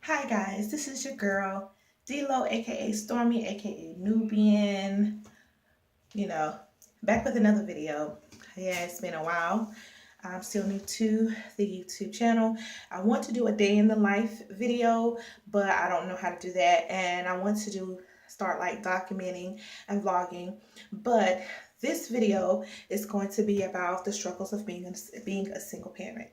Hi guys, this is your girl, D-Lo, aka Stormy, aka Nubian, you know, back with another video. Yeah, it's been a while. I'm still new to the YouTube channel. I want to do a day in the life video, but I don't know how to do that. And I want to start like documenting and vlogging. But this video is going to be about the struggles of being a single parent.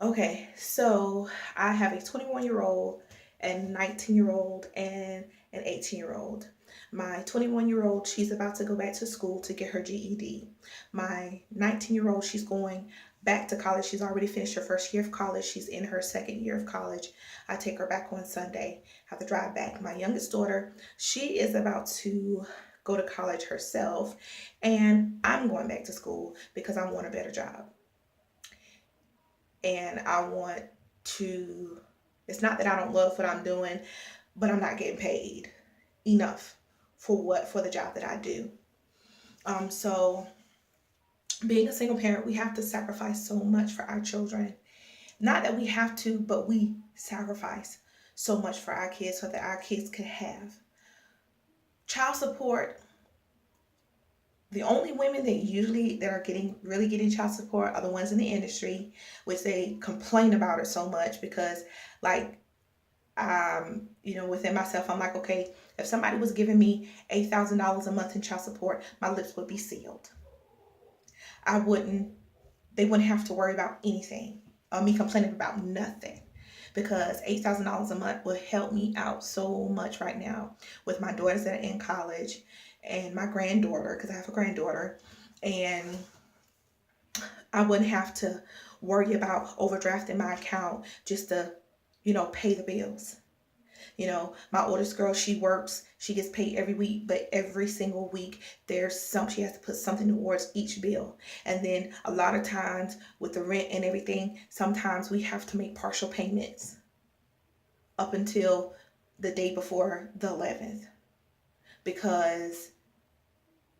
Okay, so I have a 21-year-old, a 19-year-old, and an 18-year-old. My 21-year-old, she's about to go back to school to get her GED. My 19-year-old, she's going back to college. She's already finished her first year of college. She's in her second year of college. I take her back on Sunday, have to drive back. My youngest daughter, she is about to go to college herself, and I'm going back to school because I want a better job. And I want to, it's not that I don't love what I'm doing, but I'm not getting paid enough for the job that I do. So being a single parent, we have to sacrifice so much for our children. Not that we have to, but we sacrifice so much for our kids so that our kids could have child support. The only women that are really getting child support are the ones in the industry, which they complain about it so much because, like, within myself, I'm like, okay, if somebody was giving me $8,000 a month in child support, my lips would be sealed. I wouldn't, they wouldn't have to worry about anything or me complaining about nothing, because $8,000 a month would help me out so much right now with my daughters that are in college and my granddaughter, because I have a granddaughter, and I wouldn't have to worry about overdrafting my account just to, pay the bills. My oldest girl, she works, she gets paid every week, but every single week she has to put something towards each bill. And then a lot of times with the rent and everything, sometimes we have to make partial payments up until the day before the 11th, because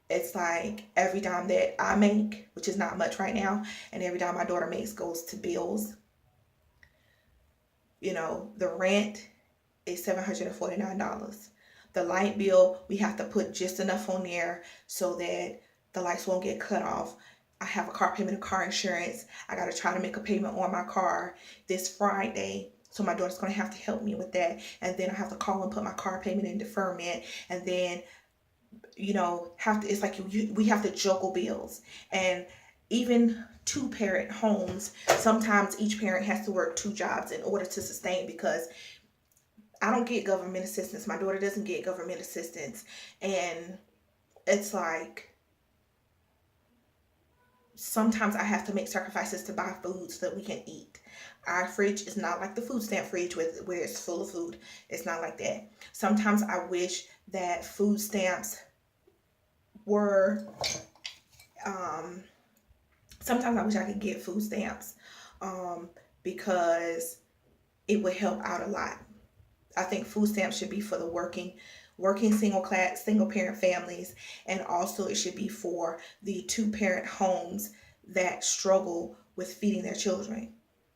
it's like every dime that I make, which is not much right now, and every dime my daughter makes goes to bills. The rent is $749. The light bill, we have to put just enough on there so that the lights won't get cut off. I have a car payment and car insurance. I got to try to make a payment on my car this Friday. So my daughter's going to have to help me with that. And then I have to call and put my car payment in deferment. And then, it's like we have to juggle bills. And even two-parent homes, sometimes each parent has to work two jobs in order to sustain, because I don't get government assistance. My daughter doesn't get government assistance. And it's like sometimes I have to make sacrifices to buy food so that we can eat. Our fridge is not like the food stamp fridge where it's full of food. It's not like that. Sometimes I wish that food stamps were, sometimes I wish I could get food stamps because it would help out a lot. I think food stamps should be for the working single parent families, and also it should be for the two parent homes that struggle with feeding their children.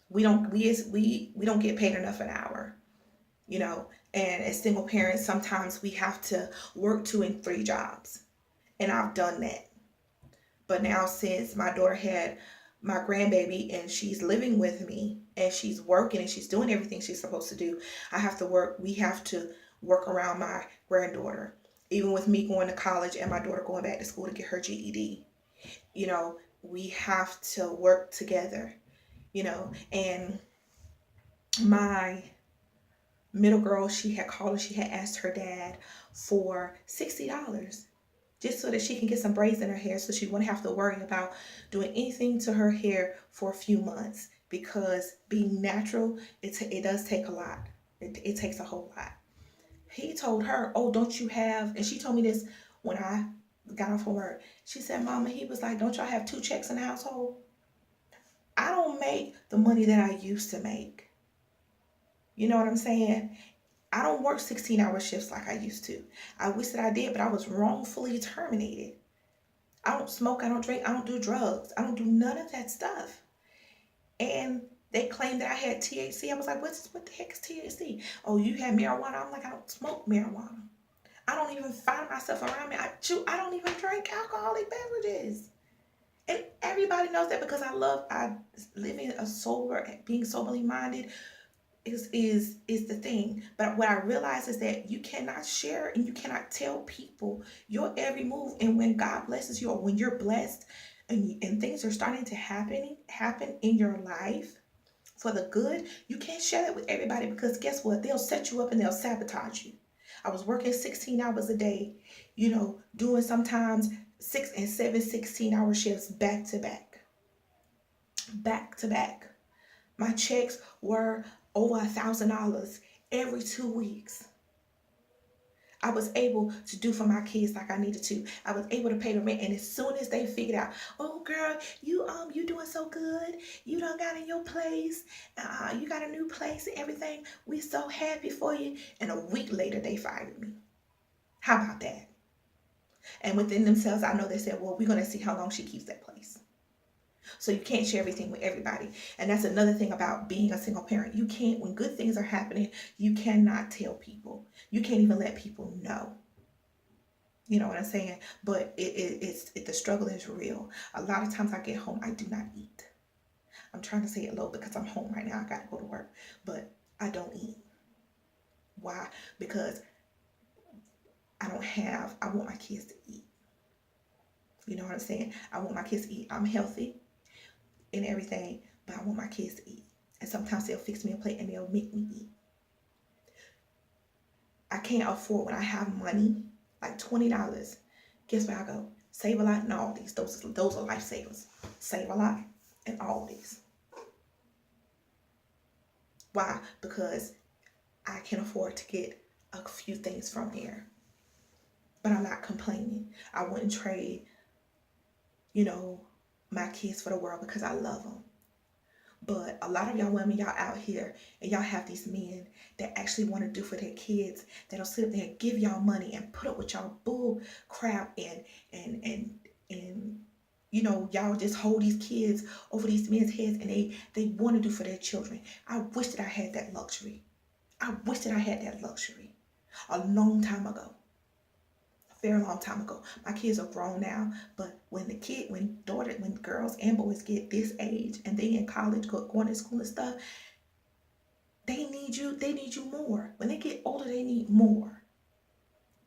We don't get paid enough an hour, and as single parents sometimes we have to work 2 and 3 jobs, and I've done that. But now, since my daughter had my grandbaby and she's living with me and she's working and she's doing everything she's supposed to do, we have to work around my granddaughter. Even with me going to college and my daughter going back to school to get her GED, we have to work together, and my middle girl, she had called and she had asked her dad for $60 just so that she can get some braids in her hair, so she wouldn't have to worry about doing anything to her hair for a few months, because being natural, it does take a lot. It takes a whole lot. He told her, oh, don't you have, and she told me this when I got off from work. She said, Mama, he was like, don't y'all have 2 checks in the household? I don't make the money that I used to make. You know what I'm saying? I don't work 16-hour shifts like I used to. I wish that I did, but I was wrongfully terminated. I don't smoke, I don't drink, I don't do drugs. I don't do none of that stuff. And They claimed that I had THC. I was like, what the heck is THC? Oh, you had marijuana? I'm like, I don't smoke marijuana. I don't even find myself around me. I don't even drink alcoholic beverages. And everybody knows that because I live in a sober, being soberly minded is the thing. But what I realize is that you cannot share and you cannot tell people your every move. And when God blesses you, or when you're blessed and things are starting to happen in your life for the good, you can't share that with everybody, because guess what? They'll set you up and they'll sabotage you. I was working 16 hours a day, doing sometimes 6 and 7 16-hour shifts back to back. Back to back. My checks were over $1,000 every 2 weeks. I was able to do for my kids like I needed to. I was able to pay the rent, and as soon as they figured out, oh girl, you doing so good. You done got in your place. You got a new place and everything. We so happy for you. And a week later, they fired me. How about that? And within themselves, I know they said, well, we're gonna see how long she keeps that place. So you can't share everything with everybody. And that's another thing about being a single parent. You can't, when good things are happening, you cannot tell people. You can't even let people know. You know what I'm saying? But the struggle is real. A lot of times I get home, I do not eat. I'm trying to say it low because I'm home right now. I got to go to work. But I don't eat. Why? Because I want my kids to eat. You know what I'm saying? I want my kids to eat. I'm healthy and everything, but I want my kids to eat. And sometimes they'll fix me a plate and they'll make me eat. I can't afford, when I have money, like $20, guess where I go? Save a Lot and Aldi's. Those are lifesavers. Save a Lot and Aldi's. Why? Because I can afford to get a few things from there. But I'm not complaining. I wouldn't trade, my kids for the world, because I love them. But a lot of y'all women, y'all out here and y'all have these men that actually want to do for their kids, that'll sit up there and give y'all money and put up with y'all bull crap and y'all just hold these kids over these men's heads, and they want to do for their children. I wish that I had that luxury. I wish that I had that luxury a long time ago. Very long time ago. My kids are grown now, but when girls and boys get this age and they in college, going to school and stuff, they need you more. When they get older, they need more.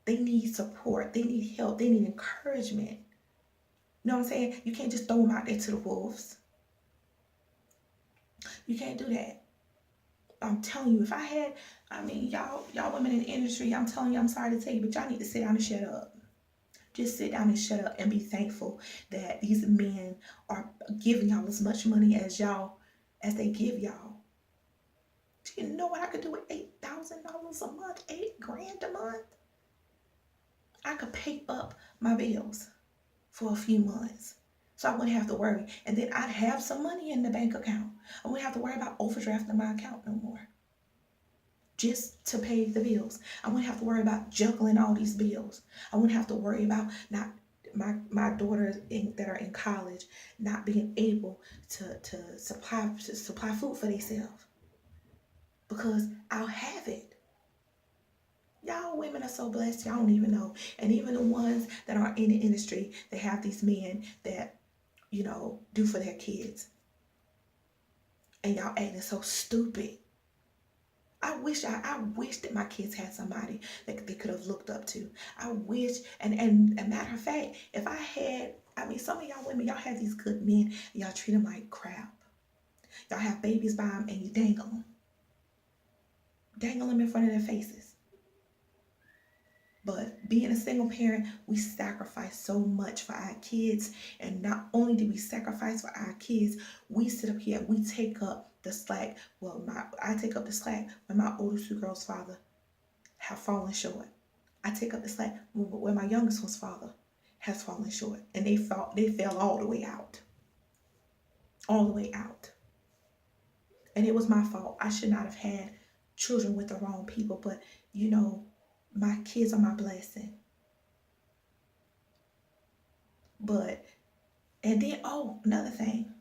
They need support. They need help. They need encouragement. You know what I'm saying? You can't just throw them out there to the wolves. You can't do that. I'm telling you, if I had, y'all women in the industry, I'm telling you, I'm sorry to tell you, but y'all need to sit down and shut up. Just sit down and shut up and be thankful that these men are giving y'all as much money as they give y'all. Do you know what I could do with $8,000 a month, $8,000 a month? I could pay up my bills for a few months, so I wouldn't have to worry. And then I'd have some money in the bank account. I wouldn't have to worry about overdrafting my account no more, just to pay the bills. I wouldn't have to worry about juggling all these bills. I wouldn't have to worry about not my daughters that are in college not being able to supply food for themselves, because I'll have it. Y'all women are so blessed, y'all don't even know. And even the ones that are in the industry, they have these men that do for their kids, and y'all acting so stupid. I wish that my kids had somebody that they could have looked up to. I wish, and a matter of fact, if I had, some of y'all women, y'all have these good men, and y'all treat them like crap. Y'all have babies by them, and you dangle them. Dangle them in front of their faces. But being a single parent, we sacrifice so much for our kids. And not only do we sacrifice for our kids, we sit up here and we take up the slack. Well, I take up the slack when my oldest two girls' father have fallen short. I take up the slack when my youngest one's father has fallen short. And they fell all the way out. All the way out. And it was my fault. I should not have had children with the wrong people. But, my kids are my blessing. And then, another thing.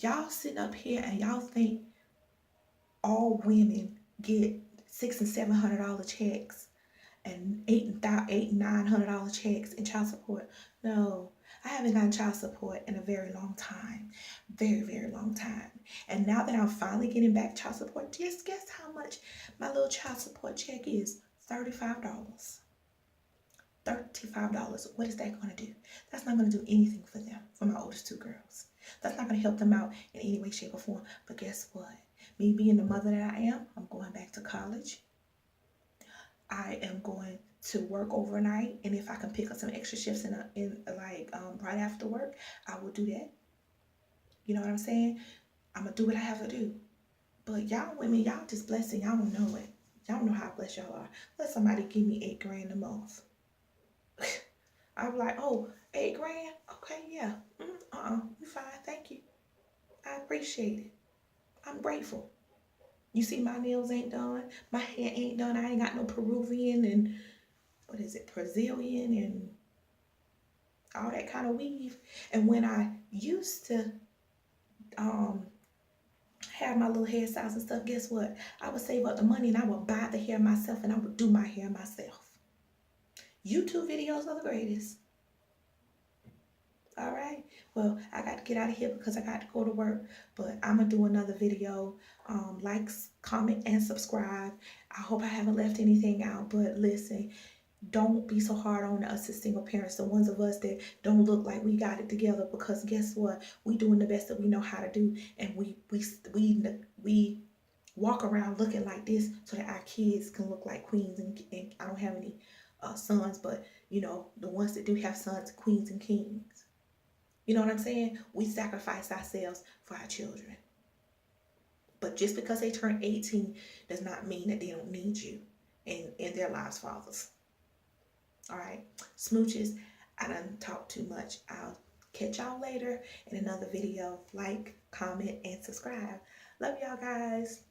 Y'all sitting up here and y'all think all women get $600 and $700 checks and $800 and $900 checks in child support. No, I haven't gotten child support in a very long time. Very, very long time. And now that I'm finally getting back child support, just guess how much my little child support check is? $35. $35. What is that going to do? That's not going to do anything for them, for my oldest two girls. That's not going to help them out in any way, shape, or form. But guess what? Me being the mother that I am, I'm going back to college. I am going to work overnight, and if I can pick up some extra shifts right after work, I will do that. You know what I'm saying? I'm gonna do what I have to do. But y'all women, y'all just blessed and y'all don't know it. Y'all don't know how blessed y'all are. Let somebody give me $8 grand a month. I'm like, oh, $8 grand? Okay, yeah. You fine, thank you. I appreciate it. I'm grateful. You see, my nails ain't done. My hair ain't done. I ain't got no Peruvian and Brazilian and all that kind of weave. And when I used to have my little hairstyles and stuff, guess what? I would save up the money and I would buy the hair myself and I would do my hair myself. YouTube videos are the greatest. All right. Well, I got to get out of here because I got to go to work. But I'm going to do another video. Like, comment, and subscribe. I hope I haven't left anything out. But listen, don't be so hard on us as single parents, the ones of us that don't look like we got it together, because guess what? We doing the best that we know how to do, and we walk around looking like this so that our kids can look like queens. And I don't have any sons, but you know, the ones that do have sons, queens and kings. You know what I'm saying? We sacrifice ourselves for our children. But just because they turn 18 does not mean that they don't need you in their lives, fathers. All right, smooches, I done talked too much. I'll catch y'all later in another video. Like, comment, and subscribe. Love y'all guys.